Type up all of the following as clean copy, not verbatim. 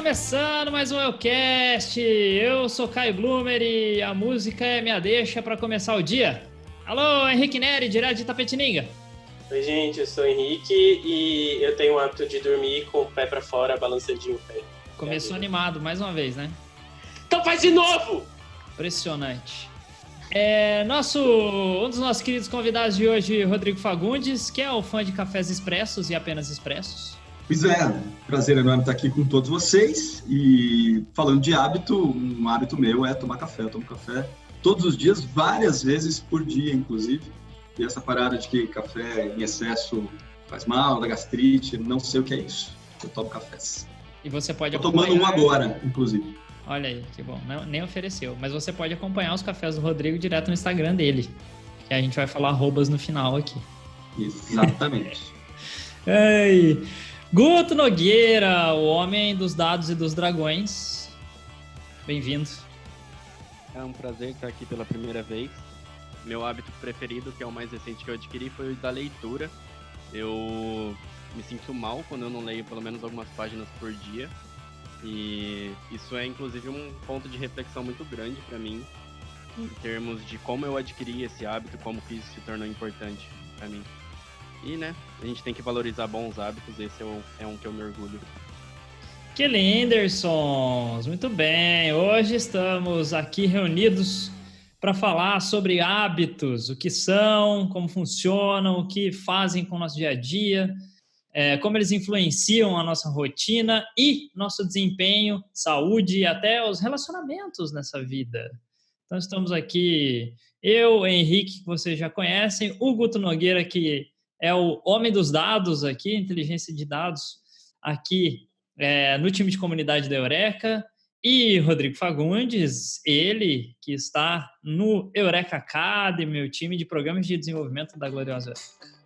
Começando mais um Elcast, eu sou Caio Blumer e a música é minha deixa para começar o dia. Alô, Henrique Neri, direto de Tapetininga. Oi, gente, eu sou o Henrique e eu tenho o hábito de dormir com o pé pra fora, balançadinho o pé. Começou animado, mais uma vez, né? Então faz de novo! Impressionante. Um dos nossos queridos convidados de hoje, Rodrigo Fagundes, que é o fã de cafés expressos e apenas expressos. Pois é, prazer enorme estar aqui com todos vocês e falando de hábito, um hábito meu é tomar café. Eu tomo café todos os dias, várias vezes por dia, inclusive. E essa parada de que café em excesso faz mal, dá gastrite, não sei o que é isso. Eu tomo cafés. E você pode Estou tomando um agora, inclusive. Olha aí, que bom. Não, nem ofereceu. Mas você pode acompanhar os cafés do Rodrigo direto no Instagram dele. Que a gente vai falar arrobas no final aqui. Exatamente. Ei, Guto Nogueira, o homem dos dados e dos dragões. Bem-vindo. É um prazer estar aqui pela primeira vez. Meu hábito preferido, que é o mais recente que eu adquiri, foi o da leitura. Eu me sinto mal quando eu não leio pelo menos algumas páginas por dia. E isso é, inclusive, um ponto de reflexão muito grande para mim, em termos de como eu adquiri esse hábito, como que isso se tornou importante para mim. E, né, a gente tem que valorizar bons hábitos, esse é um que eu me orgulho. Que Lindersons, muito bem. Hoje estamos aqui reunidos para falar sobre hábitos, o que são, como funcionam, o que fazem com o nosso dia a dia, como eles influenciam a nossa rotina e nosso desempenho, saúde e até os relacionamentos nessa vida. Então estamos aqui, eu, Henrique, que vocês já conhecem, o Guto Nogueira, que é o homem dos dados aqui, inteligência de dados aqui no time de comunidade da Eureka, e Rodrigo Fagundes, ele que está no Eureka Academy, o time de programas de desenvolvimento da gloriosa Eureka.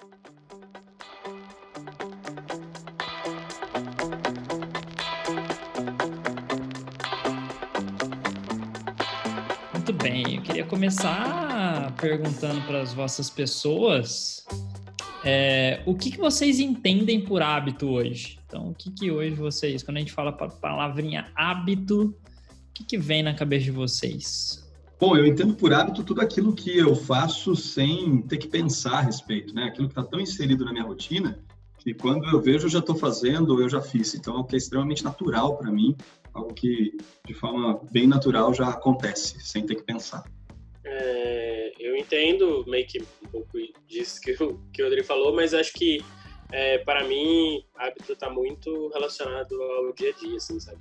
Muito bem, eu queria começar perguntando para as vossas pessoas o que vocês entendem por hábito hoje? Então, o que hoje vocês, quando a gente fala a palavrinha hábito, o que vem na cabeça de vocês? Bom, eu entendo por hábito tudo aquilo que eu faço sem ter que pensar a respeito, né? Aquilo que está tão inserido na minha rotina que quando eu vejo eu já estou fazendo ou eu já fiz. Então, é algo que é extremamente natural para mim, algo que de forma bem natural já acontece, sem ter que pensar. Eu entendo meio que um pouco disso que o Rodrigo falou, mas acho que para mim hábito está muito relacionado ao dia a dia, assim, sabe?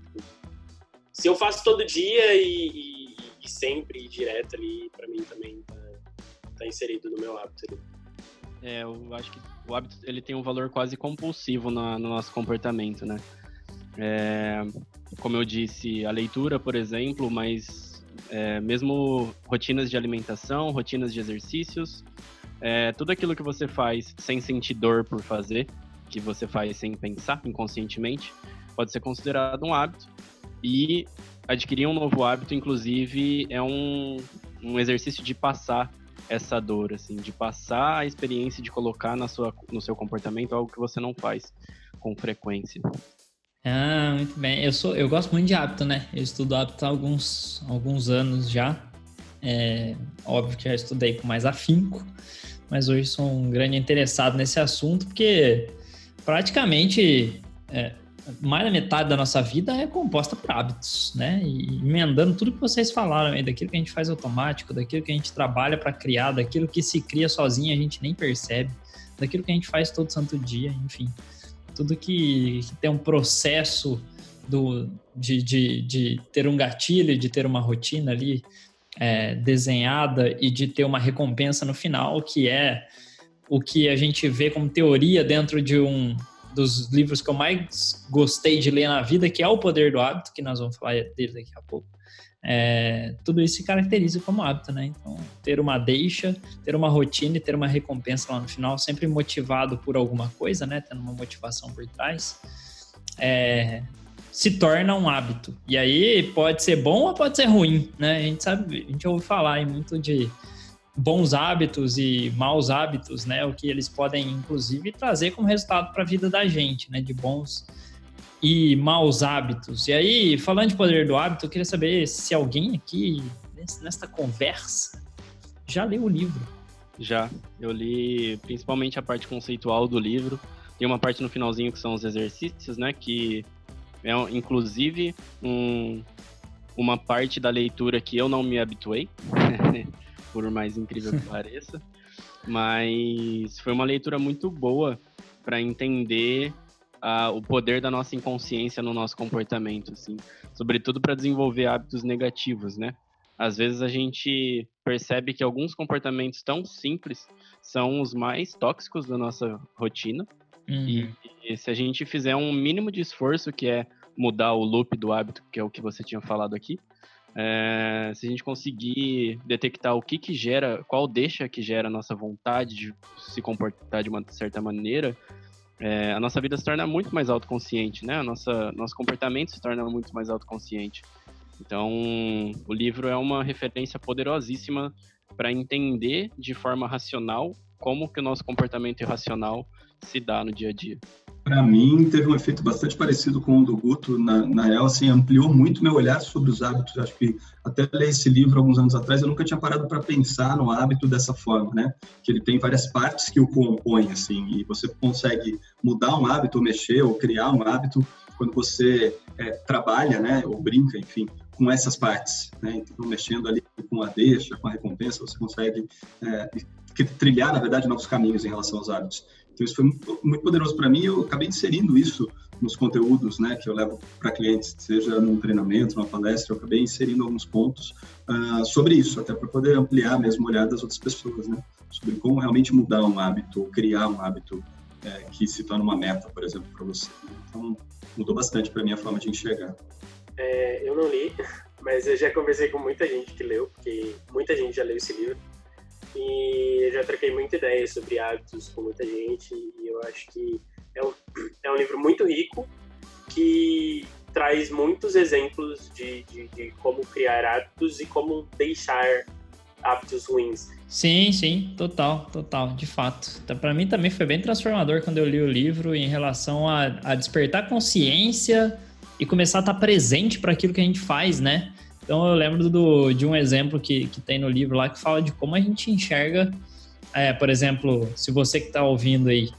Se eu faço todo dia e sempre direto ali, para mim também tá inserido no meu hábito ali. Eu acho que o hábito ele tem um valor quase compulsivo no nosso comportamento, né? Como eu disse, a leitura, por exemplo, mas mesmo rotinas de alimentação, rotinas de exercícios, tudo aquilo que você faz sem sentir dor por fazer, que você faz sem pensar inconscientemente, pode ser considerado um hábito. E adquirir um novo hábito, inclusive, é um exercício de passar essa dor, assim, de passar a experiência de colocar no seu comportamento algo que você não faz com frequência. Ah, muito bem. Eu gosto muito de hábito, né? Eu estudo hábito há alguns anos já. Óbvio que já estudei com mais afinco, mas hoje sou um grande interessado nesse assunto, porque praticamente mais da metade da nossa vida é composta por hábitos, né? E emendando tudo que vocês falaram aí, daquilo que a gente faz automático, daquilo que a gente trabalha para criar, daquilo que se cria sozinho a gente nem percebe, daquilo que a gente faz todo santo dia, enfim. Tudo que tem um processo de ter um gatilho, de ter uma rotina ali desenhada e de ter uma recompensa no final, que é o que a gente vê como teoria dentro de dos livros que eu mais gostei de ler na vida, que é O Poder do Hábito, que nós vamos falar dele daqui a pouco. Tudo isso se caracteriza como hábito, né? Então, ter uma deixa, ter uma rotina e ter uma recompensa lá no final, sempre motivado por alguma coisa, né? Tendo uma motivação por trás, se torna um hábito. E aí pode ser bom ou pode ser ruim, né? A gente ouve falar aí muito de bons hábitos e maus hábitos, né? O que eles podem, inclusive, trazer como resultado para a vida da gente, né? De bons e maus hábitos. E aí, falando de poder do hábito, eu queria saber se alguém aqui, nesta conversa, já leu o livro. Já, eu li principalmente a parte conceitual do livro. Tem uma parte no finalzinho que são os exercícios, né? Que é, inclusive, uma parte da leitura que eu não me habituei, por mais incrível que pareça. Mas foi uma leitura muito boa para entender o poder da nossa inconsciência no nosso comportamento, assim. Sobretudo para desenvolver hábitos negativos, né? Às vezes a gente percebe que alguns comportamentos tão simples são os mais tóxicos da nossa rotina. E se a gente fizer um mínimo de esforço, que é mudar o loop do hábito, que é o que você tinha falado aqui, se a gente conseguir detectar o que gera, qual deixa que gera a nossa vontade de se comportar de uma certa maneira, a nossa vida se torna muito mais autoconsciente, né? Nosso comportamento se torna muito mais autoconsciente. Então, o livro é uma referência poderosíssima para entender de forma racional como que o nosso comportamento irracional se dá no dia a dia. Para mim, teve um efeito bastante parecido com o do Guto. Na real, assim, ampliou muito meu olhar sobre os hábitos. Acho que até ler esse livro alguns anos atrás, eu nunca tinha parado para pensar no hábito dessa forma, né? Que ele tem várias partes que o compõem, assim, e você consegue mudar um hábito, ou mexer, ou criar um hábito quando você trabalha, né? Ou brinca, enfim, com essas partes, né? Então, mexendo ali com a deixa, com a recompensa, você consegue trilhar, na verdade, novos caminhos em relação aos hábitos. Então, isso foi muito poderoso para mim. Eu acabei inserindo isso nos conteúdos, né, que eu levo para clientes, seja num treinamento, numa palestra. Eu acabei inserindo alguns pontos sobre isso, até para poder ampliar mesmo o olhar das outras pessoas, né, sobre como realmente mudar um hábito, criar um hábito que se torna uma meta, por exemplo, para você. Então, mudou bastante para mim a forma de enxergar. Eu não li, mas eu já conversei com muita gente que leu, porque muita gente já leu esse livro. E eu já troquei muita ideia sobre hábitos com muita gente, e eu acho que é um livro muito rico, que traz muitos exemplos de como criar hábitos e como deixar hábitos ruins. Sim, total, de fato. Então, para mim também foi bem transformador quando eu li o livro em relação a despertar consciência e começar a estar presente para aquilo que a gente faz, né? Então, eu lembro de um exemplo que tem no livro lá que fala de como a gente enxerga, por exemplo, se você que está ouvindo aí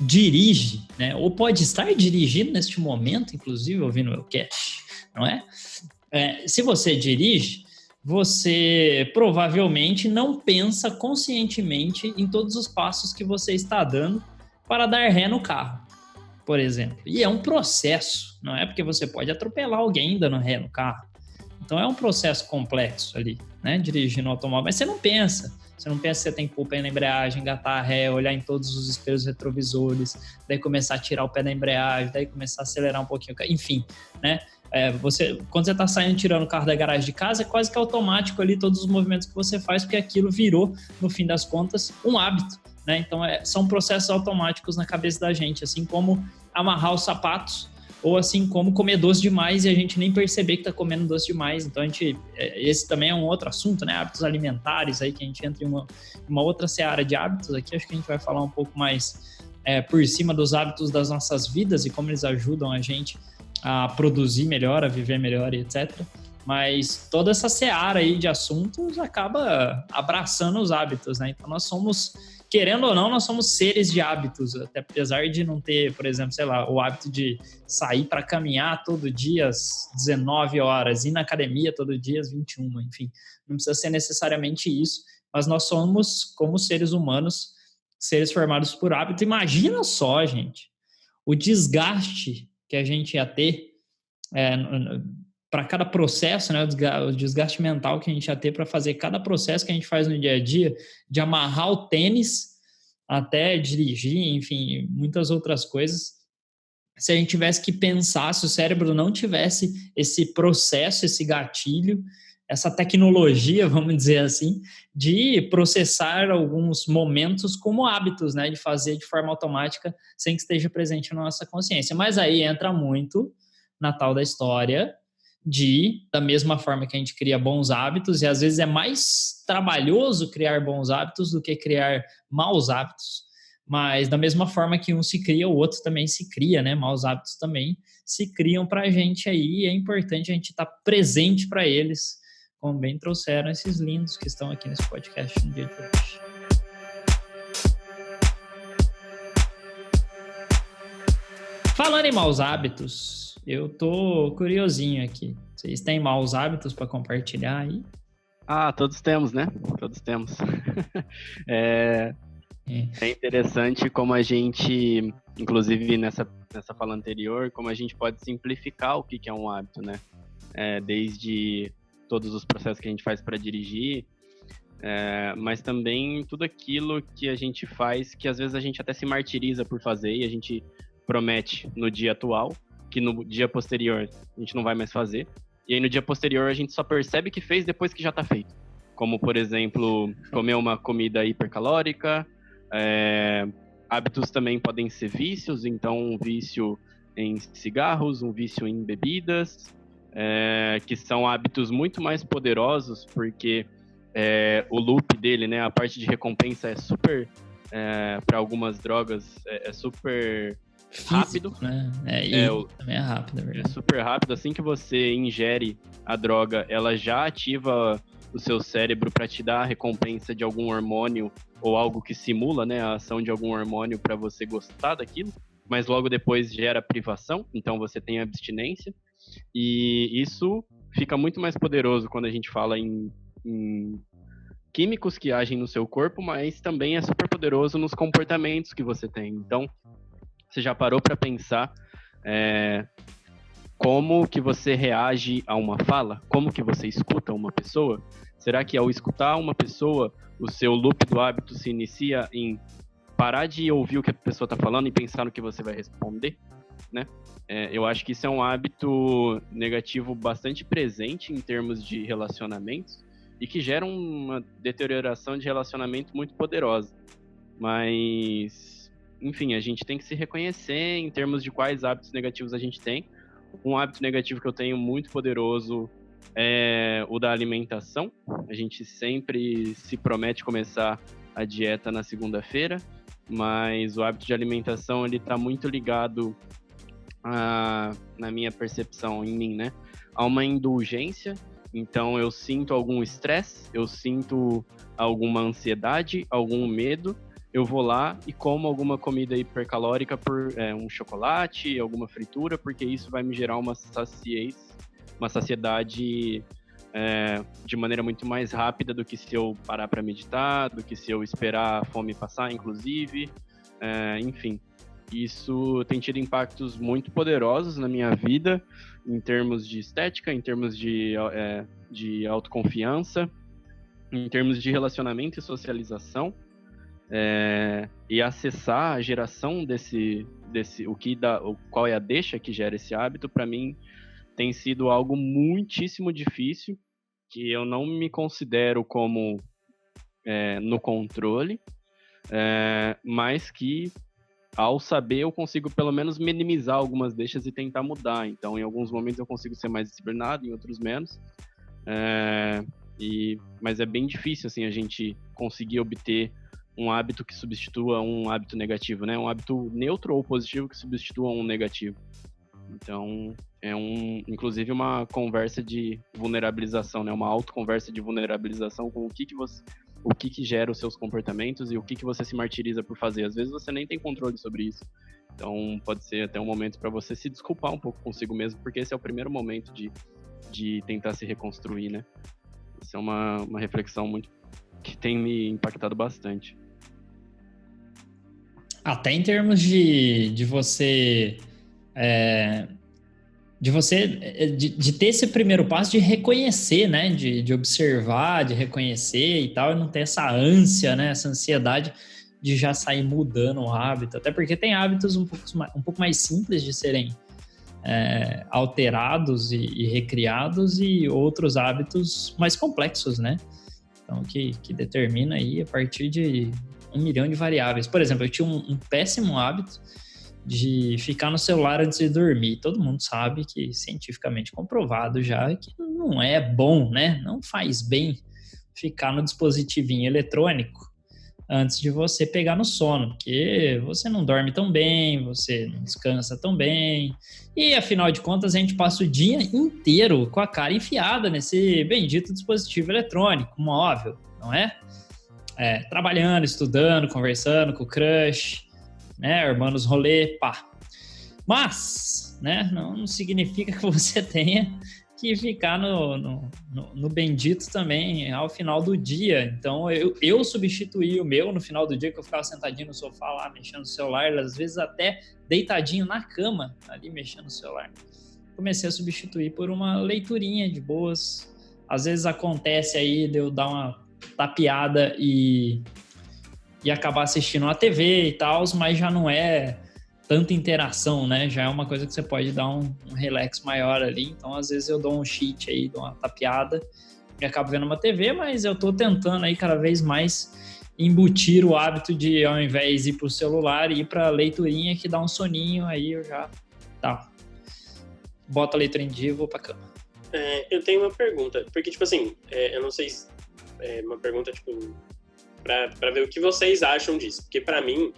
dirige, né? Ou pode estar dirigindo neste momento, inclusive, ouvindo o meu cast, não é? Se você dirige, você provavelmente não pensa conscientemente em todos os passos que você está dando para dar ré no carro, por exemplo. E é um processo, não é porque você pode atropelar alguém dando ré no carro. Então é um processo complexo ali, né? Dirigindo o automóvel. Mas você não pensa que você tem que pôr o pé na embreagem, engatar a ré, olhar em todos os espelhos retrovisores, daí começar a tirar o pé da embreagem, daí começar a acelerar um pouquinho, enfim, né? Quando você está saindo, tirando o carro da garagem de casa, é quase que automático ali todos os movimentos que você faz, porque aquilo virou, no fim das contas, um hábito, né? Então, são processos automáticos na cabeça da gente, assim como amarrar os sapatos, ou assim como comer doce demais e a gente nem perceber que está comendo doce demais. Então, esse também é um outro assunto, né? Hábitos alimentares, aí que a gente entra em uma outra seara de hábitos aqui. Acho que a gente vai falar um pouco mais por cima dos hábitos das nossas vidas e como eles ajudam a gente a produzir melhor, a viver melhor e etc. Mas toda essa seara aí de assuntos acaba abraçando os hábitos, né? Então nós somos, querendo ou não, nós somos seres de hábitos, até apesar de não ter, por exemplo, sei lá, o hábito de sair para caminhar todo dia às 19 horas, ir na academia todo dia às 21, enfim, não precisa ser necessariamente isso, mas nós somos, como seres humanos, seres formados por hábito. Imagina só, gente, o desgaste que a gente ia ter para cada processo, né, o desgaste mental que a gente ia ter para fazer cada processo que a gente faz no dia a dia, de amarrar o tênis até dirigir, enfim, muitas outras coisas. Se a gente tivesse que pensar, se o cérebro não tivesse esse processo, esse gatilho, essa tecnologia, vamos dizer assim, de processar alguns momentos como hábitos, né, de fazer de forma automática sem que esteja presente na nossa consciência. Mas aí entra muito na tal da história da mesma forma que a gente cria bons hábitos, e às vezes é mais trabalhoso criar bons hábitos do que criar maus hábitos, Mas da mesma forma que um se cria, o outro também se cria, né? Maus hábitos também se criam para a gente aí, e é importante a gente estar presente para eles, como bem trouxeram esses lindos que estão aqui nesse podcast no dia de hoje. Falando em maus hábitos, eu tô curiosinho aqui. Vocês têm maus hábitos para compartilhar aí? Todos temos, né? Todos temos. É interessante como a gente, inclusive nessa fala anterior, como a gente pode simplificar o que é um hábito, né? Desde todos os processos que a gente faz para dirigir, mas também tudo aquilo que a gente faz, que às vezes a gente até se martiriza por fazer e a gente promete no dia atual, que no dia posterior a gente não vai mais fazer. E aí no dia posterior a gente só percebe que fez depois que já está feito. Como, por exemplo, comer uma comida hipercalórica. Hábitos também podem ser vícios, então um vício em cigarros, um vício em bebidas, que são hábitos muito mais poderosos, porque o loop dele, né, a parte de recompensa é super, para algumas drogas, é super rápido, físico, né? Também é rápido, é verdade. É super rápido. Assim que você ingere a droga, ela já ativa o seu cérebro para te dar a recompensa de algum hormônio ou algo que simula, né, a ação de algum hormônio para você gostar daquilo, mas logo depois gera privação, então você tem abstinência, e isso fica muito mais poderoso quando a gente fala em químicos que agem no seu corpo, mas também é super poderoso nos comportamentos que você tem. Então, você já parou para pensar como que você reage a uma fala? Como que você escuta uma pessoa? Será que ao escutar uma pessoa, o seu loop do hábito se inicia em parar de ouvir o que a pessoa está falando e pensar no que você vai responder, né? Eu acho que isso é um hábito negativo bastante presente em termos de relacionamentos e que gera uma deterioração de relacionamento muito poderosa. Mas, enfim, a gente tem que se reconhecer em termos de quais hábitos negativos a gente tem. Um hábito negativo que eu tenho muito poderoso é o da alimentação. A gente sempre se promete começar a dieta na segunda-feira, mas o hábito de alimentação ele está muito ligado na minha percepção, em mim, né, a uma indulgência. Então eu sinto algum estresse, eu sinto alguma ansiedade, algum medo, eu vou lá e como alguma comida hipercalórica, um chocolate, alguma fritura, porque isso vai me gerar uma saciedade de maneira muito mais rápida do que se eu parar para meditar, do que se eu esperar a fome passar, inclusive. Enfim, isso tem tido impactos muito poderosos na minha vida, em termos de estética, em termos de autoconfiança, em termos de relacionamento e socialização. E acessar a geração qual é a deixa que gera esse hábito, para mim tem sido algo muitíssimo difícil, que eu não me considero como no controle, mas que ao saber eu consigo pelo menos minimizar algumas deixas e tentar mudar. Então em alguns momentos eu consigo ser mais disciplinado, em outros menos, mas é bem difícil assim, a gente conseguir obter um hábito que substitua um hábito negativo, né? Um hábito neutro ou positivo que substitua um negativo. Então, inclusive uma conversa de vulnerabilização, né? Uma autoconversa de vulnerabilização com o que gera os seus comportamentos e o que você se martiriza por fazer. Às vezes você nem tem controle sobre isso. Então, pode ser até um momento para você se desculpar um pouco consigo mesmo, porque esse é o primeiro momento de tentar se reconstruir, né? Isso é uma reflexão muito que tem me impactado bastante. Até em termos de você de ter esse primeiro passo de reconhecer, né? De observar, de reconhecer e tal, e não ter essa ânsia, né? Essa ansiedade de já sair mudando o hábito. Até porque tem hábitos um pouco mais simples de serem alterados e recriados, e outros hábitos mais complexos, né? Então, que determina aí a partir de 1 milhão de variáveis. Por exemplo, eu tinha um péssimo hábito de ficar no celular antes de dormir. Todo mundo sabe que, cientificamente comprovado já, que não é bom, né? Não faz bem ficar no dispositivinho eletrônico antes de você pegar no sono, porque você não dorme tão bem, você não descansa tão bem, e afinal de contas a gente passa o dia inteiro com a cara enfiada nesse bendito dispositivo eletrônico, móvel, não é? Trabalhando, estudando, conversando com o crush, né, armando os rolê, pá. Mas, né, não significa que você tenha que ficar no bendito também ao final do dia. Então, eu substituí o meu no final do dia, que eu ficava sentadinho no sofá lá, mexendo no celular, às vezes até deitadinho na cama, ali mexendo no celular. Comecei a substituir por uma leiturinha de boas. Às vezes acontece aí de eu dar uma tapeada e acabar assistindo uma TV e tal, mas já não é tanta interação, né? Já é uma coisa que você pode dar um relax maior ali. Então, às vezes eu dou um cheat aí, dou uma tapeada e acabo vendo uma TV, mas eu tô tentando aí cada vez mais embutir o hábito de, ao invés de ir pro celular, ir pra leiturinha que dá um soninho, aí eu já boto a leitura em dia e vou pra cama. Eu tenho uma pergunta, porque, tipo assim, eu não sei se é uma pergunta, tipo, pra ver o que vocês acham disso, porque pra mim,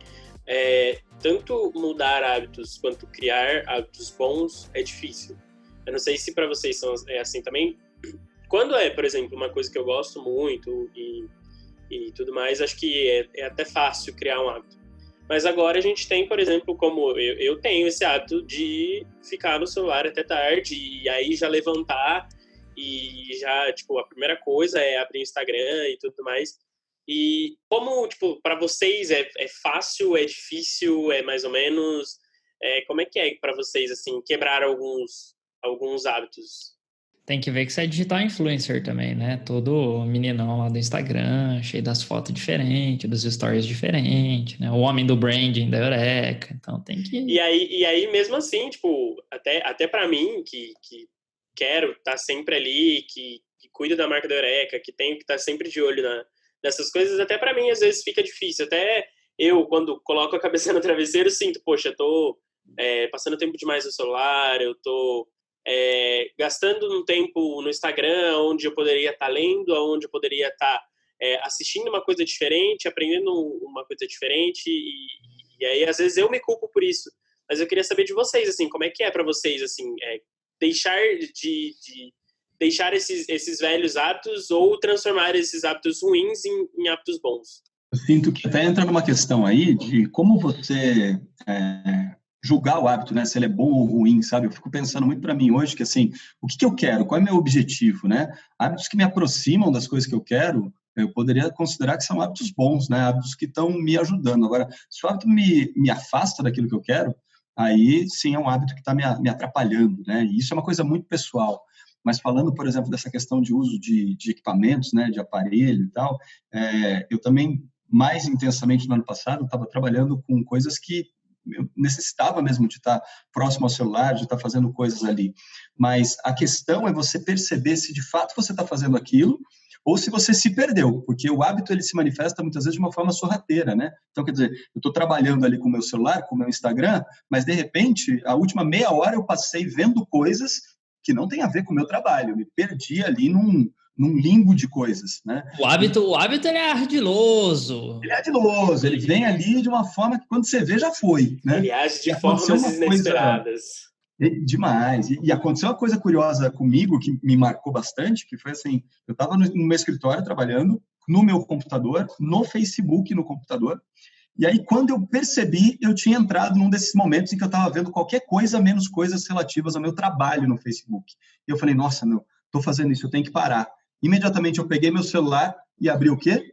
tanto mudar hábitos quanto criar hábitos bons é difícil. Eu não sei se para vocês é assim também. Quando por exemplo, uma coisa que eu gosto muito e tudo mais, acho que é até fácil criar um hábito. Mas agora a gente tem, por exemplo, como eu tenho esse hábito de ficar no celular até tarde e aí já levantar e já, tipo, a primeira coisa é abrir o Instagram e tudo mais. E como, tipo, para vocês é fácil, é difícil, é mais ou menos? Como é que é para vocês, assim, quebrar alguns hábitos? Tem que ver que você é digital influencer também, né? Todo meninão lá do Instagram, cheio das fotos diferentes, dos stories diferentes, né? O homem do branding da Eureka, então tem que... E aí mesmo assim, tipo, até para mim, que quero estar sempre ali, que cuido da marca da Eureka, que tenho que estar sempre de olho dessas coisas, até para mim às vezes fica difícil. Até eu, quando coloco a cabeça no travesseiro, sinto, poxa, eu tô passando tempo demais no celular, eu tô gastando um tempo no Instagram, onde eu poderia estar lendo, onde eu poderia estar assistindo uma coisa diferente, aprendendo uma coisa diferente, e aí às vezes eu me culpo por isso. Mas eu queria saber de vocês, assim, como é que é para vocês, assim, deixar deixar esses velhos hábitos ou transformar esses hábitos ruins em hábitos bons? Eu sinto que até entra numa questão aí de como você julgar o hábito, né? Se ele é bom ou ruim, sabe? Eu fico pensando muito para mim hoje que, assim, o que eu quero? Qual é o meu objetivo, né? Hábitos que me aproximam das coisas que eu quero, eu poderia considerar que são hábitos bons, né? Hábitos que estão me ajudando. Agora, se o hábito me afasta daquilo que eu quero, aí sim é um hábito que está me atrapalhando, né? E isso é uma coisa muito pessoal. Mas falando, por exemplo, dessa questão de uso de equipamentos, né, de aparelho e tal, eu também, mais intensamente no ano passado, estava trabalhando com coisas que eu necessitava mesmo de estar próximo ao celular, de estar fazendo coisas ali. Mas a questão é você perceber se de fato você está fazendo aquilo ou se você se perdeu, porque o hábito ele se manifesta muitas vezes de uma forma sorrateira, né? Então, quer dizer, eu estou trabalhando ali com o meu celular, com o meu Instagram, mas de repente, a última meia hora eu passei vendo coisas que não tem a ver com o meu trabalho, eu me perdi ali num limbo de coisas, né? O hábito ele é ardiloso. Ele é ardiloso, ele vem ali de uma forma que quando você vê já foi, né? Ele age de formas inesperadas. Demais. E aconteceu uma coisa curiosa comigo que me marcou bastante, que foi assim, eu estava no meu escritório trabalhando, no meu computador, no Facebook no computador, e aí quando eu percebi, eu tinha entrado num desses momentos em que eu estava vendo qualquer coisa menos coisas relativas ao meu trabalho no Facebook. E eu falei, nossa, estou fazendo isso, eu tenho que parar. Imediatamente eu peguei meu celular e abri o quê?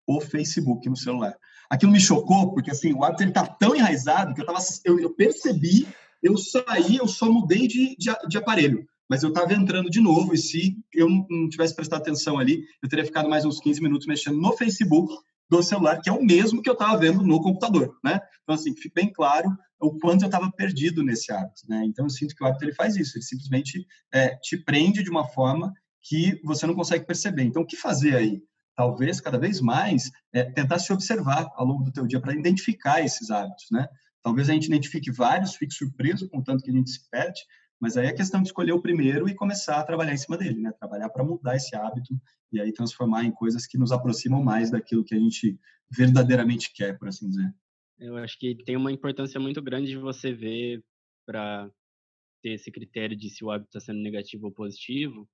O Facebook no celular. Aquilo me chocou, porque assim, o hábito está tão enraizado que eu percebi, eu saí, eu só mudei de aparelho, mas eu estava entrando de novo, e se eu não tivesse prestado atenção ali, eu teria ficado mais uns 15 minutos mexendo no Facebook do celular, que é o mesmo que eu estava vendo no computador, né? Então, assim, fica bem claro o quanto eu estava perdido nesse hábito, né? Então, eu sinto que o hábito ele faz isso, ele simplesmente te prende de uma forma que você não consegue perceber. Então, o que fazer aí? Talvez, cada vez mais, tentar se observar ao longo do teu dia para identificar esses hábitos, né? Talvez a gente identifique vários, fique surpreso com o tanto que a gente se perde, Mas aí é questão de escolher o primeiro e começar a trabalhar em cima dele, né? Trabalhar para mudar esse hábito e aí transformar em coisas que nos aproximam mais daquilo que a gente verdadeiramente quer, por assim dizer. Eu acho que tem uma importância muito grande de você ver para ter esse critério de se o hábito está sendo negativo ou positivo,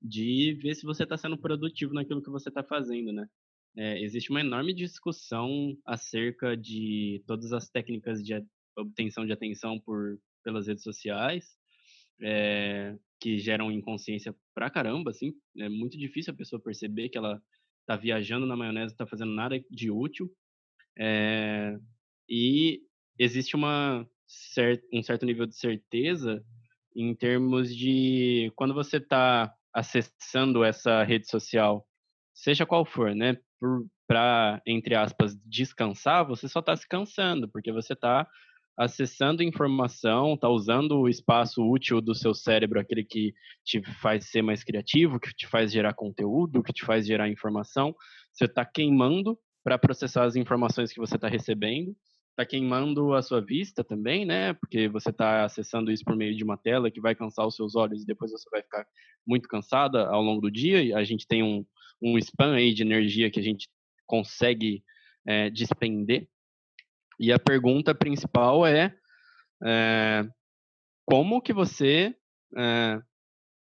de ver se você está sendo produtivo naquilo que você está fazendo, né? Existe uma enorme discussão acerca de todas as técnicas de obtenção de atenção pelas redes sociais, que geram inconsciência pra caramba, assim. É muito difícil a pessoa perceber que ela tá viajando na maionese, não tá fazendo nada de útil. E existe um certo nível de certeza em termos de quando você está acessando essa rede social, seja qual for, né, para, entre aspas, descansar, você só está se cansando, porque você está acessando informação, está usando o espaço útil do seu cérebro, aquele que te faz ser mais criativo, que te faz gerar conteúdo, que te faz gerar informação. Você está queimando para processar as informações que você está recebendo, está queimando a sua vista também, né? Porque você está acessando isso por meio de uma tela que vai cansar os seus olhos e depois você vai ficar muito cansada ao longo do dia. E a gente tem um span aí de energia que a gente consegue despender. E a pergunta principal é como que você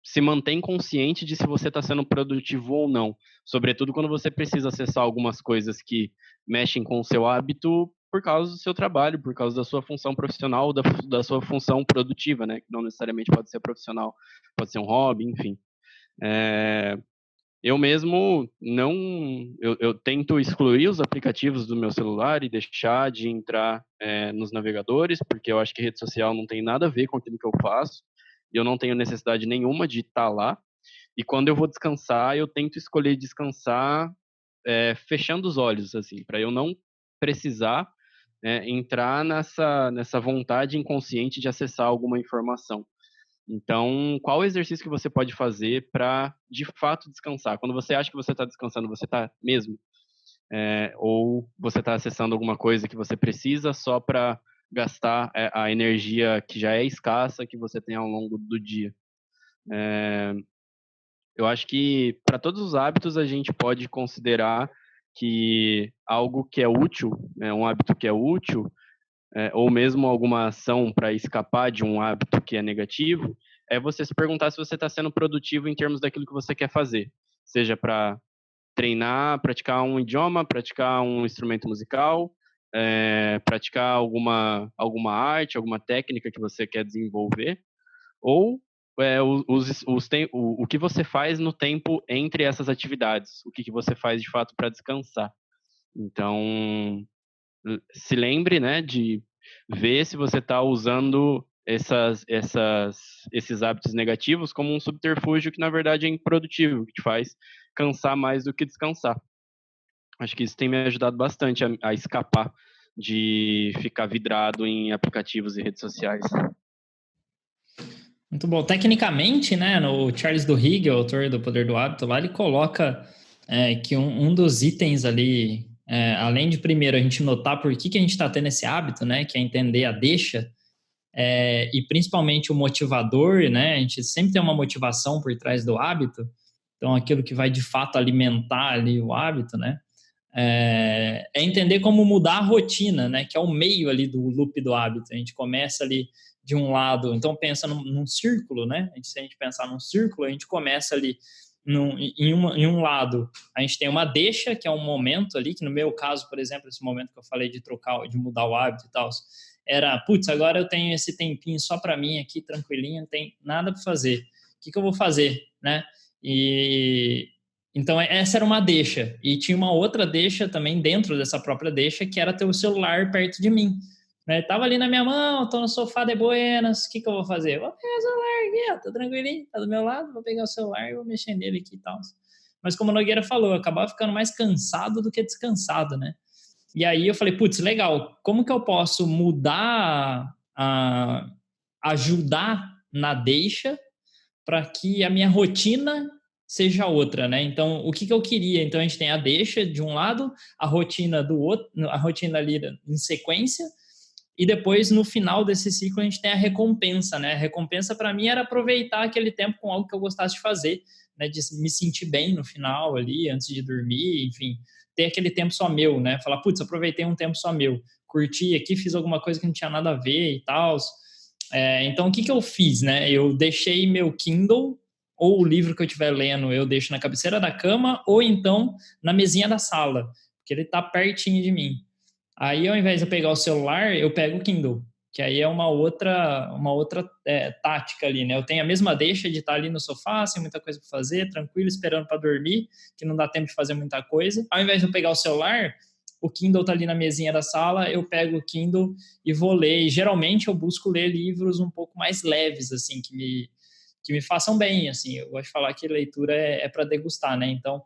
se mantém consciente de se você está sendo produtivo ou não, sobretudo quando você precisa acessar algumas coisas que mexem com o seu hábito por causa do seu trabalho, por causa da sua função profissional, da sua função produtiva, né? Que não necessariamente pode ser profissional, pode ser um hobby, enfim. Eu mesmo eu tento excluir os aplicativos do meu celular e deixar de entrar nos navegadores, porque eu acho que rede social não tem nada a ver com aquilo que eu faço, e eu não tenho necessidade nenhuma de estar lá. E quando eu vou descansar, eu tento escolher descansar fechando os olhos, assim, para eu não precisar entrar nessa vontade inconsciente de acessar alguma informação. Então, qual exercício que você pode fazer para, de fato, descansar? Quando você acha que você está descansando, você está mesmo? Ou você está acessando alguma coisa que você precisa só para gastar a energia que já é escassa que você tem ao longo do dia? Eu acho que, para todos os hábitos, a gente pode considerar que algo que é útil, um hábito que é útil, ou mesmo alguma ação para escapar de um hábito que é negativo, é você se perguntar se você está sendo produtivo em termos daquilo que você quer fazer. Seja para treinar, praticar um idioma, praticar um instrumento musical, praticar alguma arte, alguma técnica que você quer desenvolver, ou o que você faz no tempo entre essas atividades, o que você faz de fato para descansar. Então, se lembre, né, de ver se você está usando esses hábitos negativos como um subterfúgio que, na verdade, é improdutivo, que te faz cansar mais do que descansar. Acho que isso tem me ajudado bastante a escapar de ficar vidrado em aplicativos e redes sociais. Muito bom. Tecnicamente, né, no Charles Duhigg, o autor do Poder do Hábito, lá ele coloca que um dos itens ali, além de primeiro a gente notar por que a gente está tendo esse hábito, né, que é entender a deixa, e principalmente o motivador, né, a gente sempre tem uma motivação por trás do hábito, então aquilo que vai de fato alimentar ali o hábito, né, é entender como mudar a rotina, né, que é o meio ali do loop do hábito. A gente começa ali de um lado, então pensa num círculo, né? Se a gente pensar num círculo, a gente começa ali em um lado, a gente tem uma deixa, que é um momento ali, que no meu caso, por exemplo, esse momento que eu falei de trocar, de mudar o hábito e tal, era, putz, agora eu tenho esse tempinho só para mim aqui, tranquilinho, não tem nada para fazer. O que eu vou fazer, né? Então, essa era uma deixa. E tinha uma outra deixa também dentro dessa própria deixa, que era ter o celular perto de mim. Né? Tava ali na minha mão, tô no sofá de buenas, o que eu vou fazer? Vou pegar o celular aqui, ó, tá tranquilinho, tá do meu lado, vou pegar o celular e vou mexer nele aqui e tal. Mas como a Nogueira falou, eu acabava ficando mais cansado do que descansado, né? E aí eu falei, putz, legal, como que eu posso mudar, ajudar na deixa para que a minha rotina seja outra, né? Então, o que eu queria? Então, a gente tem a deixa de um lado, a rotina do outro, a rotina ali em sequência, e depois, no final desse ciclo, a gente tem a recompensa, né? A recompensa, para mim, era aproveitar aquele tempo com algo que eu gostasse de fazer, né? De me sentir bem no final ali, antes de dormir, enfim, ter aquele tempo só meu, né? Falar, putz, aproveitei um tempo só meu, curti aqui, fiz alguma coisa que não tinha nada a ver e tal. Então, o que eu fiz, né? Eu deixei meu Kindle, ou o livro que eu estiver lendo, eu deixo na cabeceira da cama, ou então na mesinha da sala, porque ele tá pertinho de mim. Aí, ao invés de eu pegar o celular, eu pego o Kindle, que aí é uma outra tática ali, né? Eu tenho a mesma deixa de estar ali no sofá, sem muita coisa para fazer, tranquilo, esperando para dormir, que não dá tempo de fazer muita coisa. Ao invés de eu pegar o celular, o Kindle tá ali na mesinha da sala, eu pego o Kindle e vou ler. E, geralmente, eu busco ler livros um pouco mais leves, assim, que me façam bem, assim. Eu gosto de falar que leitura é para degustar, né? Então,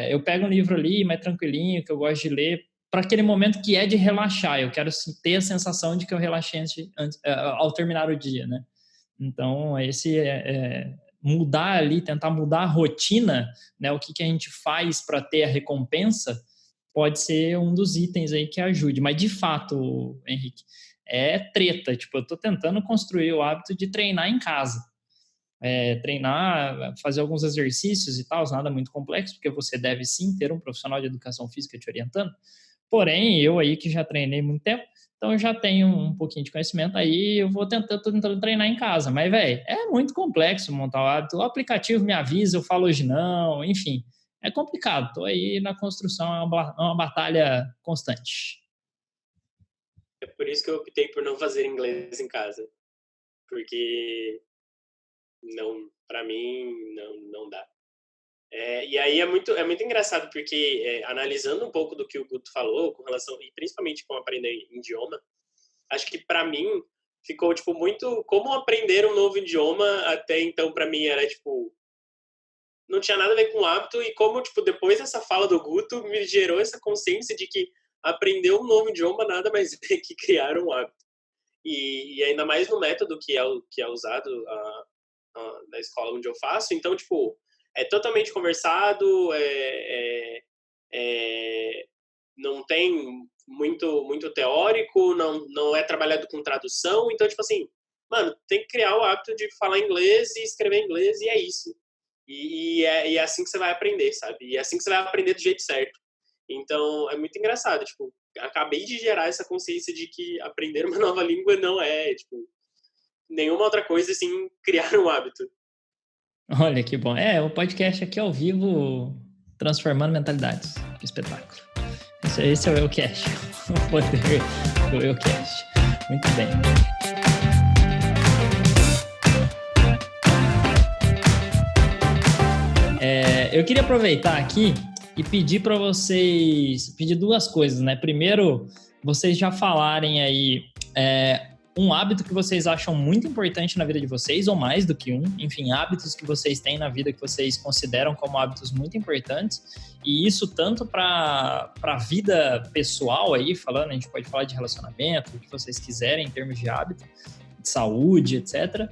eu pego um livro ali, mais tranquilinho, que eu gosto de ler, para aquele momento que é de relaxar. Eu quero ter a sensação de que eu relaxei ao terminar o dia, né? Então, esse mudar ali, tentar mudar a rotina, né? O que a gente faz para ter a recompensa pode ser um dos itens aí que ajude. Mas, de fato, Henrique, é treta. Tipo, eu estou tentando construir o hábito de treinar em casa. Treinar, fazer alguns exercícios e tal, nada muito complexo, porque você deve sim ter um profissional de educação física te orientando. Porém, eu aí que já treinei muito tempo, então eu já tenho um pouquinho de conhecimento, aí eu vou tentando treinar em casa. Mas, velho, é muito complexo montar o hábito. O aplicativo me avisa, eu falo hoje não, enfim. É complicado. Estou aí na construção, é uma batalha constante. É por isso que eu optei por não fazer inglês em casa. Porque para mim, não dá. E aí é muito engraçado, porque analisando um pouco do que o Guto falou, com relação, e principalmente com aprender idioma, acho que para mim ficou tipo muito como aprender um novo idioma. Até então, para mim, era tipo, não tinha nada a ver com o hábito, e como tipo, depois dessa fala do Guto me gerou essa consciência de que aprender um novo idioma nada mais é que criar um hábito. E ainda mais no método que é usado na escola onde eu faço. Então, tipo, é totalmente conversado, não tem muito teórico, não é trabalhado com tradução. Então, tipo assim, mano, tem que criar o hábito de falar inglês e escrever inglês, e é isso. E é assim que você vai aprender, sabe? E é assim que você vai aprender do jeito certo. Então, é muito engraçado, tipo, acabei de gerar essa consciência de que aprender uma nova língua não é, tipo, nenhuma outra coisa, assim, criar um hábito. Olha que bom. O podcast aqui ao vivo, transformando mentalidades. Que espetáculo. Esse é o Eucast. O poder do Eucast. Muito bem. Eu queria aproveitar aqui e pedir para vocês, pedir duas coisas, né? Primeiro, vocês já falarem aí um hábito que vocês acham muito importante na vida de vocês, ou mais do que um, enfim, hábitos que vocês têm na vida que vocês consideram como hábitos muito importantes, e isso tanto para a vida pessoal aí, falando, a gente pode falar de relacionamento, o que vocês quiserem em termos de hábito, de saúde, etc.,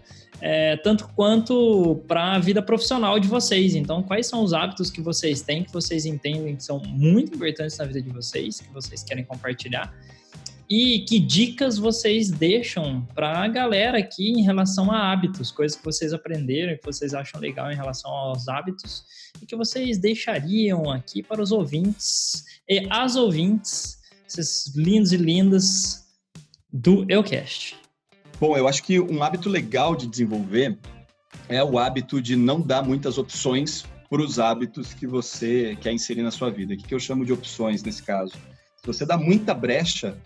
tanto quanto para a vida profissional de vocês. Então, quais são os hábitos que vocês têm, que vocês entendem que são muito importantes na vida de vocês, que vocês querem compartilhar? E que dicas vocês deixam para a galera aqui em relação a hábitos, coisas que vocês aprenderam, que vocês acham legal em relação aos hábitos, e que vocês deixariam aqui para os ouvintes e as ouvintes, esses lindos e lindas do Eucast. Bom, eu acho que um hábito legal de desenvolver é o hábito de não dar muitas opções para os hábitos que você quer inserir na sua vida. O que eu chamo de opções nesse caso? Se você dá muita brecha,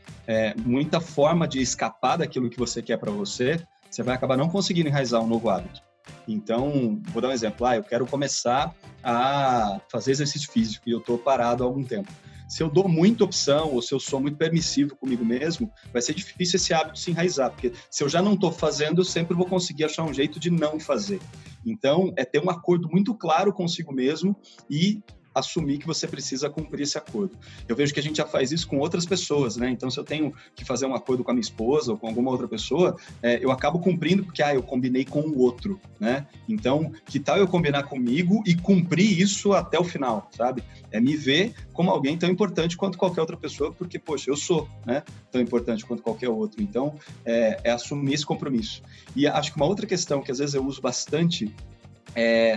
muita forma de escapar daquilo que você quer para você, você vai acabar não conseguindo enraizar um novo hábito. Então, vou dar um exemplo. Eu quero começar a fazer exercício físico e eu estou parado há algum tempo. Se eu dou muita opção ou se eu sou muito permissivo comigo mesmo, vai ser difícil esse hábito se enraizar, porque se eu já não estou fazendo, eu sempre vou conseguir achar um jeito de não fazer. Então, é ter um acordo muito claro consigo mesmo e assumir que você precisa cumprir esse acordo. Eu vejo que a gente já faz isso com outras pessoas, né? Então, se eu tenho que fazer um acordo com a minha esposa ou com alguma outra pessoa, eu acabo cumprindo porque, eu combinei com o outro, né? Então, que tal eu combinar comigo e cumprir isso até o final, sabe? É me ver como alguém tão importante quanto qualquer outra pessoa, porque, poxa, eu sou, né? Tão importante quanto qualquer outro. Então, é assumir esse compromisso. E acho que uma outra questão que às vezes eu uso bastante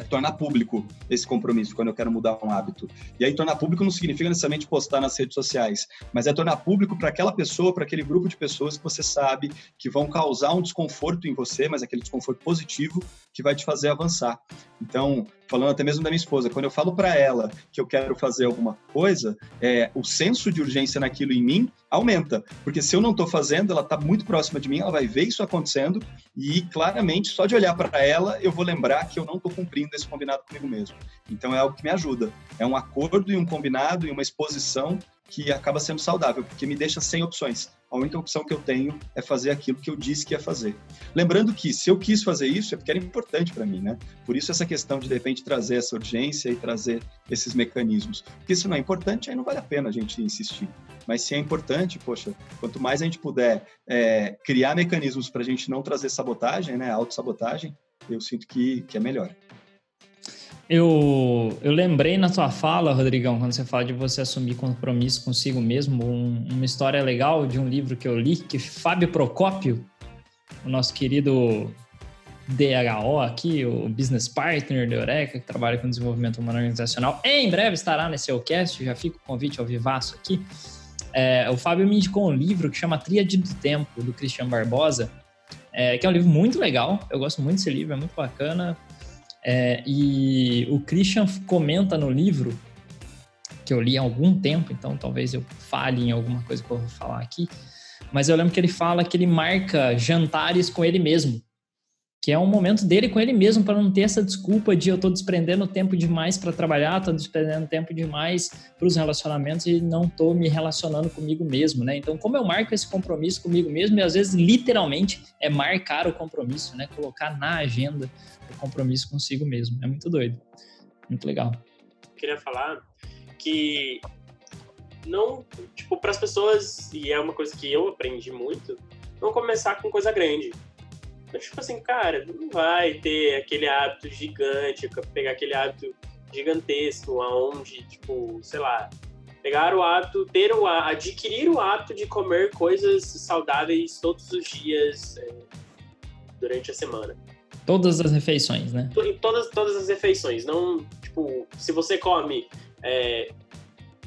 tornar público esse compromisso quando eu quero mudar um hábito. E aí tornar público não significa necessariamente postar nas redes sociais, mas é tornar público para aquela pessoa, para aquele grupo de pessoas que você sabe que vão causar um desconforto em você, mas aquele desconforto positivo que vai te fazer avançar. Então, falando até mesmo da minha esposa, quando eu falo para ela que eu quero fazer alguma coisa, o senso de urgência naquilo em mim aumenta, porque se eu não estou fazendo, ela está muito próxima de mim, ela vai ver isso acontecendo e claramente, só de olhar para ela, eu vou lembrar que eu não estou cumprindo esse combinado comigo mesmo. Então é algo que me ajuda, é um acordo e um combinado e uma exposição que acaba sendo saudável, porque me deixa sem opções. A única opção que eu tenho é fazer aquilo que eu disse que ia fazer. Lembrando que, se eu quis fazer isso, é porque era importante para mim, né? Por isso essa questão de repente, trazer essa urgência e trazer esses mecanismos. Porque se não é importante, aí não vale a pena a gente insistir. Mas se é importante, poxa, quanto mais a gente puder criar mecanismos para a gente não trazer sabotagem, né? Autossabotagem, eu sinto que é melhor. Eu lembrei na tua fala, Rodrigão, quando você fala de você assumir compromisso consigo mesmo, uma história legal de um livro que eu li, que Fábio Procópio, o nosso querido DHO aqui, o business partner da Eureka, que trabalha com desenvolvimento humano organizacional, em breve estará nesse Elcast, já fica o convite ao vivaço aqui. O Fábio me indicou um livro que chama Tríade do Tempo, do Christian Barbosa, que é um livro muito legal, eu gosto muito desse livro, é muito bacana. E o Christian comenta no livro, que eu li há algum tempo, então talvez eu fale em alguma coisa que eu vou falar aqui, mas eu lembro que ele fala que ele marca jantares com ele mesmo, que é um momento dele com ele mesmo, para não ter essa desculpa de eu tô desprendendo tempo demais para trabalhar, tô desprendendo tempo demais para os relacionamentos e não tô me relacionando comigo mesmo, né? Então, como eu marco esse compromisso comigo mesmo, e às vezes, literalmente, é marcar o compromisso, né? Colocar na agenda o compromisso consigo mesmo. É muito doido. Muito legal. Eu queria falar que não, tipo, para as pessoas, e é uma coisa que eu aprendi muito, não começar com coisa grande. Tipo assim, cara, não vai ter aquele hábito gigante, pegar aquele hábito gigantesco, aonde, tipo, sei lá, pegar o hábito, adquirir o hábito de comer coisas saudáveis todos os dias durante a semana. Todas as refeições, né? Todas as refeições. Não, tipo, se você come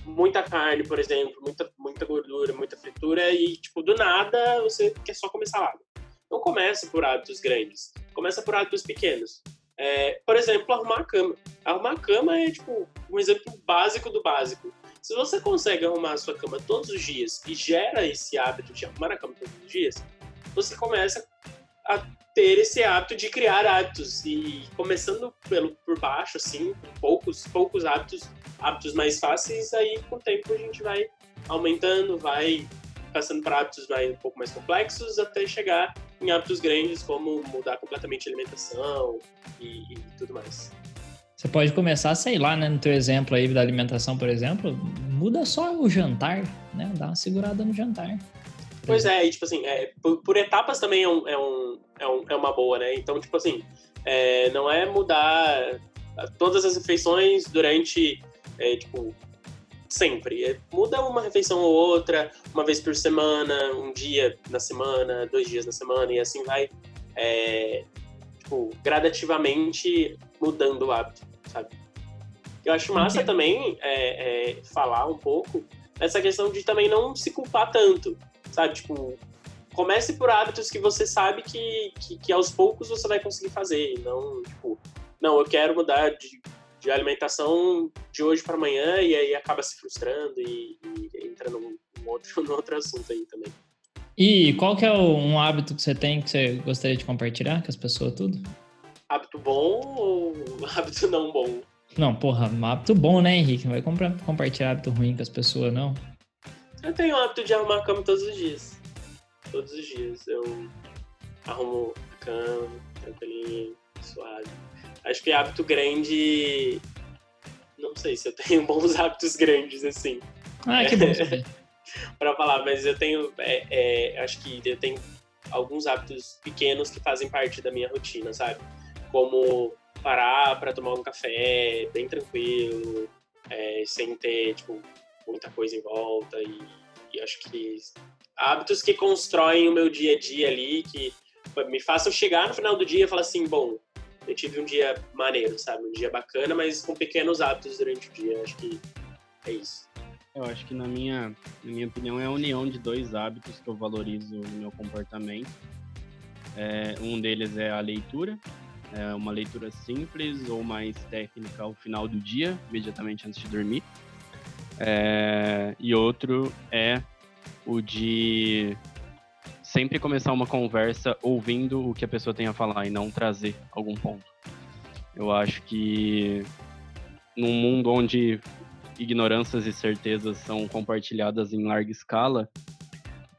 muita carne, por exemplo, muita gordura, muita fritura e, tipo, do nada você quer só comer salada. Não começa por hábitos grandes, começa por hábitos pequenos. Por exemplo, arrumar a cama. Arrumar a cama é, tipo, um exemplo básico do básico. Se você consegue arrumar a sua cama todos os dias e gera esse hábito de arrumar a cama todos os dias, você começa a ter esse hábito de criar hábitos. E começando por baixo, assim, com poucos hábitos mais fáceis, aí com o tempo a gente vai aumentando, vai passando para hábitos um pouco mais complexos, até chegar em hábitos grandes, como mudar completamente a alimentação e tudo mais. Você pode começar, sei lá, né, no teu exemplo aí da alimentação, por exemplo, muda só o jantar, né, dá uma segurada no jantar. Pois é, e tipo assim, por etapas também é uma boa, né, então tipo assim, não é mudar todas as refeições durante, tipo, sempre. Muda uma refeição ou outra, uma vez por semana, um dia na semana, 2 dias na semana, e assim vai, tipo, gradativamente mudando o hábito, sabe? Eu acho massa também falar um pouco essa questão de também não se culpar tanto, sabe? Tipo, comece por hábitos que você sabe que aos poucos você vai conseguir fazer, não, tipo, não, eu quero mudar de alimentação de hoje para amanhã e aí acaba se frustrando e entra num outro assunto aí também. E qual que é um hábito que você tem que você gostaria de compartilhar com as pessoas tudo? Hábito bom ou hábito não bom? Não, porra, um hábito bom, né, Henrique? Não vai compartilhar hábito ruim com as pessoas, não? Eu tenho o hábito de arrumar a cama todos os dias. Todos os dias eu arrumo a cama, tranquilinho, suave. Acho que hábito grande não sei se eu tenho bons hábitos grandes, assim. Que bom saber. Para falar, mas eu tenho, acho que eu tenho alguns hábitos pequenos que fazem parte da minha rotina, sabe? Como parar para tomar um café bem tranquilo, sem ter, tipo, muita coisa em volta, e acho que hábitos que constroem o meu dia a dia ali, que me façam chegar no final do dia e falar assim, bom, eu tive um dia maneiro, sabe? Um dia bacana, mas com pequenos hábitos durante o dia. Acho que é isso. Eu acho que, na minha opinião, é a união de 2 hábitos que eu valorizo no meu comportamento. Um deles é a leitura. É uma leitura simples ou mais técnica ao final do dia, imediatamente antes de dormir. E outro é o de sempre começar uma conversa ouvindo o que a pessoa tem a falar e não trazer algum ponto. Eu acho que num mundo onde ignorâncias e certezas são compartilhadas em larga escala,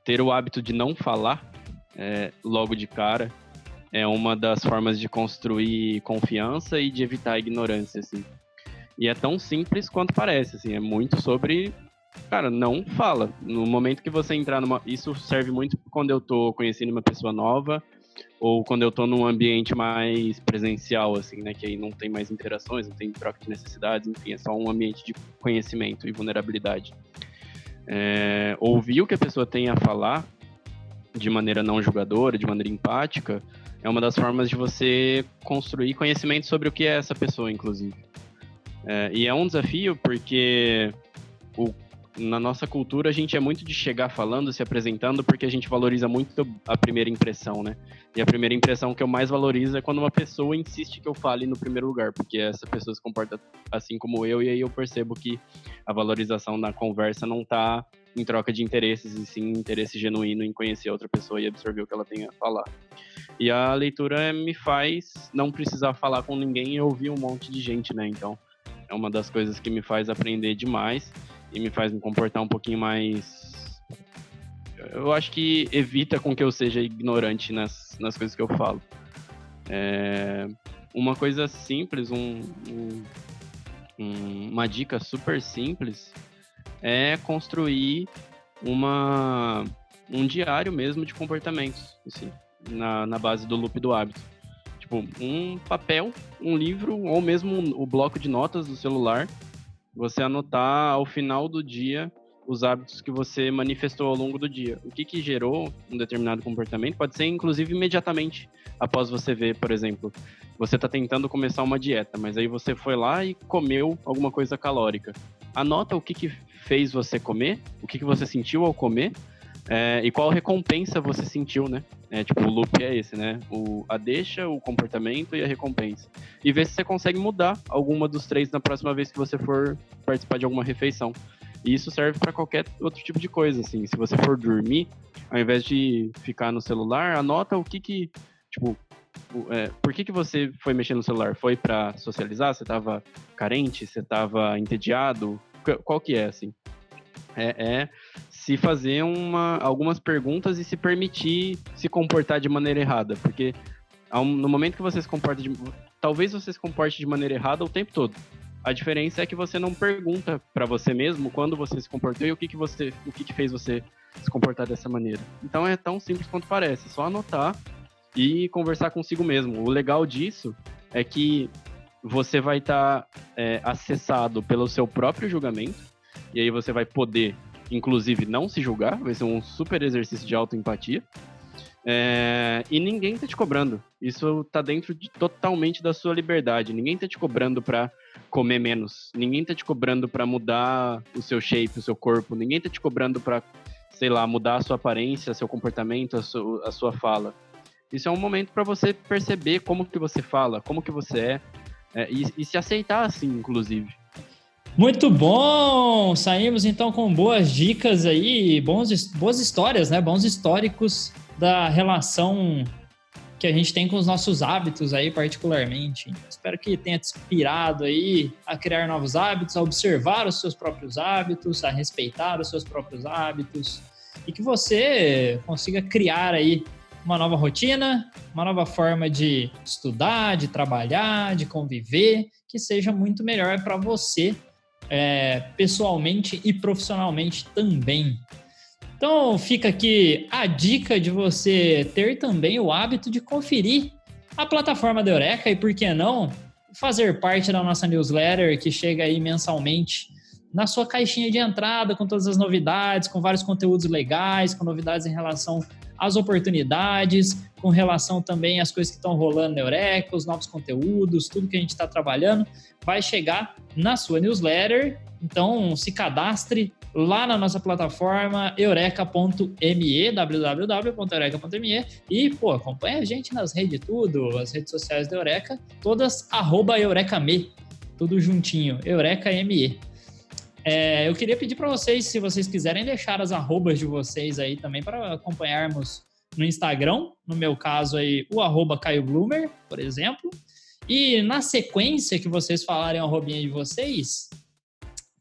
ter o hábito de não falar logo de cara é uma das formas de construir confiança e de evitar a ignorância, assim. E é tão simples quanto parece, assim, é muito sobre... Cara, não fala. No momento que você entrar numa... Isso serve muito quando eu tô conhecendo uma pessoa nova ou quando eu tô num ambiente mais presencial, assim, né? Que aí não tem mais interações, não tem troca de necessidades, enfim, é só um ambiente de conhecimento e vulnerabilidade. Ouvir o que a pessoa tem a falar de maneira não julgadora, de maneira empática, é uma das formas de você construir conhecimento sobre o que é essa pessoa, inclusive. E é um desafio porque... Na nossa cultura, a gente é muito de chegar falando, se apresentando, porque a gente valoriza muito a primeira impressão, né? E a primeira impressão que eu mais valorizo é quando uma pessoa insiste que eu fale no primeiro lugar, porque essa pessoa se comporta assim como eu, e aí eu percebo que a valorização na conversa não tá em troca de interesses, e sim interesse genuíno em conhecer a outra pessoa e absorver o que ela tem a falar. E a leitura me faz não precisar falar com ninguém e ouvir um monte de gente, né? Então, é uma das coisas que me faz aprender demais e me faz me comportar um pouquinho mais... Eu acho que evita com que eu seja ignorante nas coisas que eu falo. Uma coisa simples, uma dica super simples é construir um diário mesmo de comportamentos, assim, na base do loop do hábito. Tipo, um papel, um livro ou mesmo o bloco de notas do celular, você anotar ao final do dia os hábitos que você manifestou ao longo do dia. O que gerou um determinado comportamento pode ser, inclusive, imediatamente após você ver, por exemplo, você está tentando começar uma dieta, mas aí você foi lá e comeu alguma coisa calórica. Anota o que fez você comer, o que você sentiu ao comer, e qual recompensa você sentiu, né? Tipo, o loop é esse, né? A deixa, o comportamento e a recompensa. E ver se você consegue mudar alguma dos 3 na próxima vez que você for participar de alguma refeição. E isso serve para qualquer outro tipo de coisa, assim. Se você for dormir, ao invés de ficar no celular, anota o que tipo, por que você foi mexer no celular? Foi para socializar? Você estava carente? Você estava entediado? Qual que é, assim? Se fazer algumas perguntas e se permitir se comportar de maneira errada, porque no momento que você se comporta talvez você se comporte de maneira errada o tempo todo. A diferença é que você não pergunta para você mesmo quando você se comportou e o que fez você se comportar dessa maneira. Então é tão simples quanto parece, só anotar e conversar consigo mesmo. O legal disso é que você vai estar acessado pelo seu próprio julgamento, e aí você vai poder, inclusive, não se julgar, vai ser um super exercício de autoempatia. E ninguém tá te cobrando. Isso tá dentro totalmente da sua liberdade. Ninguém tá te cobrando pra comer menos. Ninguém tá te cobrando pra mudar o seu shape, o seu corpo. Ninguém tá te cobrando pra, sei lá, mudar a sua aparência, seu comportamento, a sua fala. Isso é um momento pra você perceber como que você fala, como que você e se aceitar assim, inclusive. Muito bom! Saímos então com boas dicas aí, boas histórias, né? Bons históricos da relação que a gente tem com os nossos hábitos aí, particularmente. Espero que tenha te inspirado aí a criar novos hábitos, a observar os seus próprios hábitos, a respeitar os seus próprios hábitos e que você consiga criar aí uma nova rotina, uma nova forma de estudar, de trabalhar, de conviver que seja muito melhor para você, pessoalmente e profissionalmente também. Então fica aqui a dica de você ter também o hábito de conferir a plataforma da Eureka e, por que não, fazer parte da nossa newsletter que chega aí mensalmente na sua caixinha de entrada com todas as novidades, com vários conteúdos legais, com novidades em relação às oportunidades, com relação também às coisas que estão rolando na Eureka, os novos conteúdos, tudo que a gente está trabalhando, vai chegar na sua newsletter. Então, se cadastre lá na nossa plataforma eureka.me, www.eureka.me, e, acompanha a gente nas redes tudo, as redes sociais da Eureka, todas @EurekaMe, tudo juntinho, EurekaME. Eu queria pedir para vocês, se vocês quiserem, deixar as arrobas de vocês aí também para acompanharmos no Instagram, no meu caso aí, o @CaioBlumer, por exemplo, e na sequência que vocês falarem a arrobinha de vocês,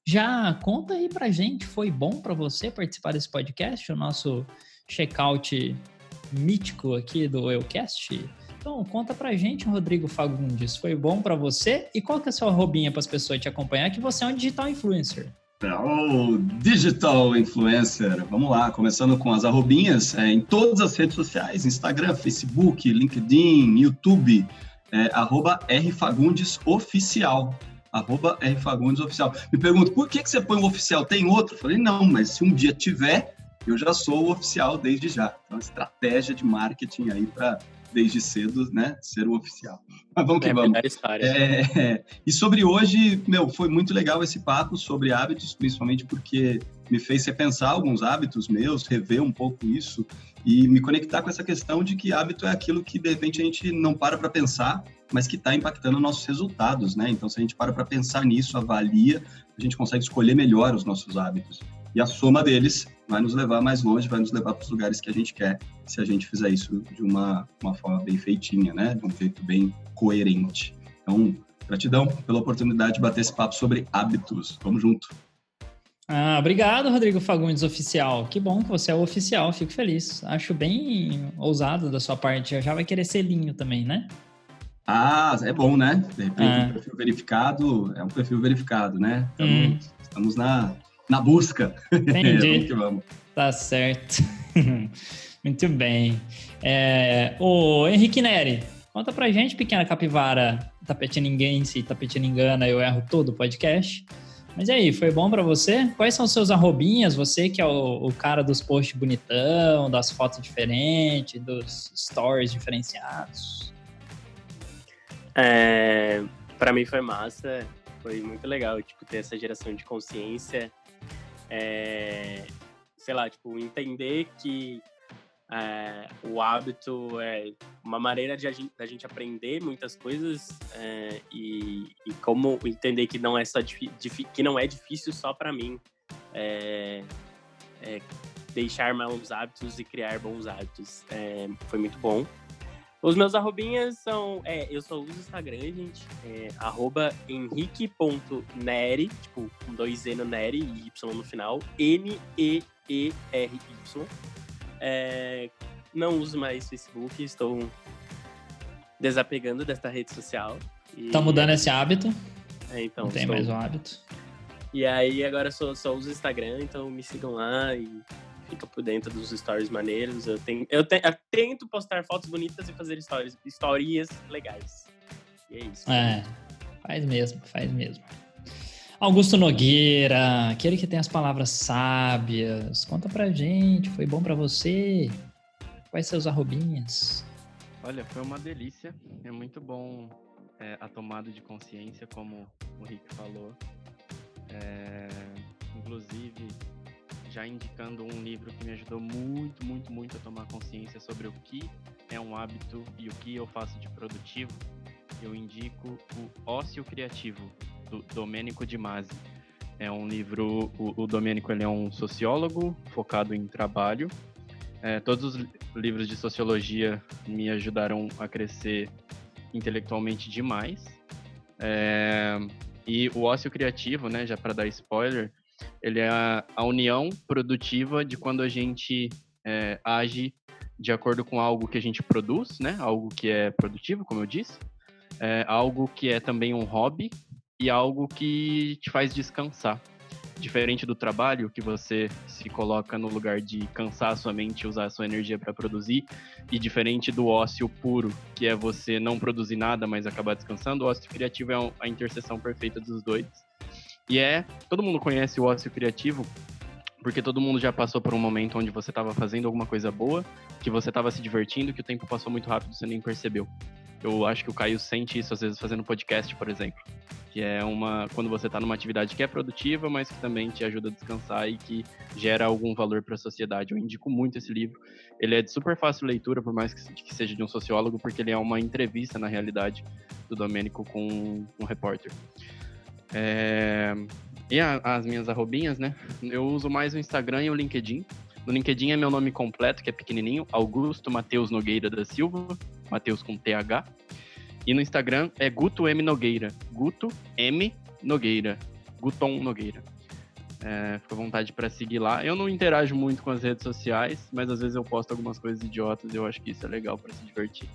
já conta aí pra gente, foi bom para você participar desse podcast, o nosso checkout mítico aqui do Eucast? Então, conta pra gente, Rodrigo Fagundes, foi bom pra você? E qual que é a sua arrobinha para as pessoas te acompanhar, que você é um digital influencer? Digital influencer, vamos lá, começando com as arrobinhas, em todas as redes sociais, Instagram, Facebook, LinkedIn, YouTube, @RFagundesOficial, @RFagundesOficial. Me pergunto, por que você põe o oficial? Tem outro? Eu falei, não, mas se um dia tiver, eu já sou o oficial desde já. Então, estratégia de marketing aí para desde cedo, né, ser o oficial. Mas vamos que vamos. E sobre hoje, foi muito legal esse papo sobre hábitos, principalmente porque me fez repensar alguns hábitos meus, rever um pouco isso e me conectar com essa questão de que hábito é aquilo que, de repente, a gente não para pensar, mas que está impactando nossos resultados, né? Então, se a gente para pensar nisso, avalia, a gente consegue escolher melhor os nossos hábitos. E a soma deles vai nos levar mais longe, vai nos levar para os lugares que a gente quer, se a gente fizer isso de uma forma bem feitinha, né? De um jeito bem coerente. Então, gratidão pela oportunidade de bater esse papo sobre hábitos. Vamos junto. Obrigado, Rodrigo Fagundes Oficial. Que bom que você é o oficial, fico feliz. Acho bem ousado da sua parte. Já vai querer selinho também, né? É bom, né? De repente, um perfil verificado é um perfil verificado, né? Estamos na busca. Entendi. Vamos que vamos. Tá certo. Muito bem. O Henrique Neri, conta pra gente, pequena capivara tapetininguense, tapetiningana, eu erro todo o podcast. Mas e aí, foi bom pra você? Quais são os seus arrobinhas? Você que é o cara dos posts bonitão, das fotos diferentes, dos stories diferenciados. Pra mim foi massa, foi muito legal, ter essa geração de consciência. Entender que o hábito é uma maneira da gente aprender muitas coisas e como entender que não é só que não é difícil só para mim deixar maus hábitos e criar bons hábitos. Foi muito bom. Os meus arrobinhas são... eu só uso o Instagram, gente. @henrique.neri, com 2 E no Neri e Y no final. NEERY. Não uso mais Facebook, estou desapegando desta rede social. Tá mudando esse hábito? Então, não tem mais um hábito. E aí, agora só uso o Instagram, então me sigam lá e... fica por dentro dos stories maneiros. Eu tento postar fotos bonitas e fazer histórias legais. E é isso. Faz mesmo. Augusto Nogueira, aquele que tem as palavras sábias. Conta pra gente, foi bom pra você? Quais seus arrobinhas? Olha, foi uma delícia. É muito bom a tomada de consciência, como o Rick falou. Inclusive... já indicando um livro que me ajudou muito, muito, muito a tomar consciência sobre o que é um hábito e o que eu faço de produtivo, eu indico o Ócio Criativo, do Domenico Di Masi. É um livro, o Domenico ele é um sociólogo focado em trabalho. Todos os livros de sociologia me ajudaram a crescer intelectualmente demais. E o Ócio Criativo, né, já para dar spoiler, ele é a união produtiva de quando a gente age de acordo com algo que a gente produz, né? Algo que é produtivo, como eu disse, algo que é também um hobby e algo que te faz descansar. Diferente do trabalho, que você se coloca no lugar de cansar a sua mente e usar a sua energia para produzir, e diferente do ócio puro, que é você não produzir nada, mas acabar descansando, o ócio criativo é a interseção perfeita dos dois. E todo mundo conhece o ócio criativo, porque todo mundo já passou por um momento onde você estava fazendo alguma coisa boa, que você estava se divertindo, que o tempo passou muito rápido e você nem percebeu. Eu acho que o Caio sente isso, às vezes, fazendo podcast, por exemplo. Que é quando você está numa atividade que é produtiva, mas que também te ajuda a descansar e que gera algum valor para a sociedade. Eu indico muito esse livro. Ele é de super fácil leitura, por mais que seja de um sociólogo, porque ele é uma entrevista, na realidade, do Domênico com um repórter. E as minhas arrobinhas, né? Eu uso mais o Instagram e o LinkedIn. No LinkedIn é meu nome completo, que é pequenininho, Augusto Matheus Nogueira da Silva, Matheus com TH. E no Instagram é Guto M Nogueira, Guto M Nogueira, Guton Nogueira. Fica à vontade para seguir lá. Eu não interajo muito com as redes sociais, mas às vezes eu posto algumas coisas idiotas e eu acho que isso é legal para se divertir.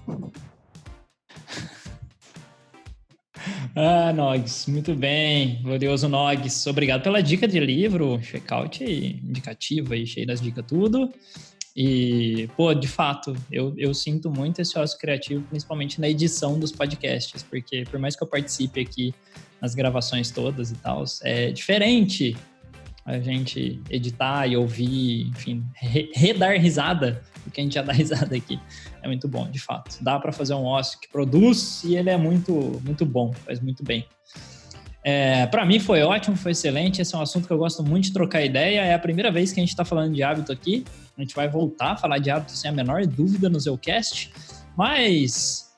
Nogues, muito bem, glorioso Nogues. Obrigado pela dica de livro, checkout indicativo aí, cheio das dicas tudo. E, de fato, eu sinto muito esse ócio criativo, principalmente na edição dos podcasts, porque por mais que eu participe aqui nas gravações todas e tal, é diferente a gente editar e ouvir, enfim, redar risada do que a gente já dá risada aqui. É muito bom, de fato. Dá para fazer um ócio que produz e ele é muito, muito bom, faz muito bem. Para mim foi ótimo, foi excelente. Esse é um assunto que eu gosto muito de trocar ideia. É a primeira vez que a gente está falando de hábito aqui. A gente vai voltar a falar de hábito sem a menor dúvida no Zeucast. Mas,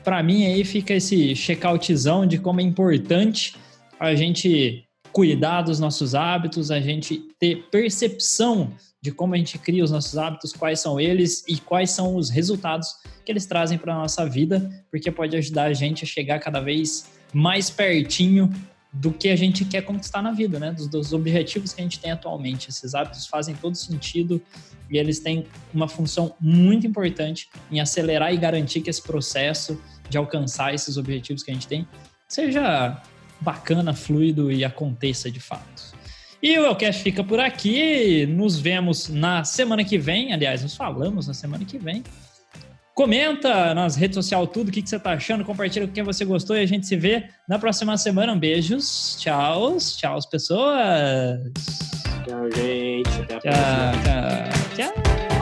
para mim, aí fica esse checkoutzão de como é importante a gente cuidar dos nossos hábitos, a gente ter percepção de como a gente cria os nossos hábitos, quais são eles e quais são os resultados que eles trazem para a nossa vida, porque pode ajudar a gente a chegar cada vez mais pertinho do que a gente quer conquistar na vida, né? Dos objetivos que a gente tem atualmente. Esses hábitos fazem todo sentido e eles têm uma função muito importante em acelerar e garantir que esse processo de alcançar esses objetivos que a gente tem seja bacana, fluido e aconteça de fato. E o Zeucast fica por aqui. Nos vemos na semana que vem. Aliás, nos falamos na semana que vem. Comenta nas redes sociais tudo, o que você tá achando, compartilha com quem você gostou e a gente se vê na próxima semana. Beijos, tchau, pessoas. Tchau, gente. Até a próxima. Tchau.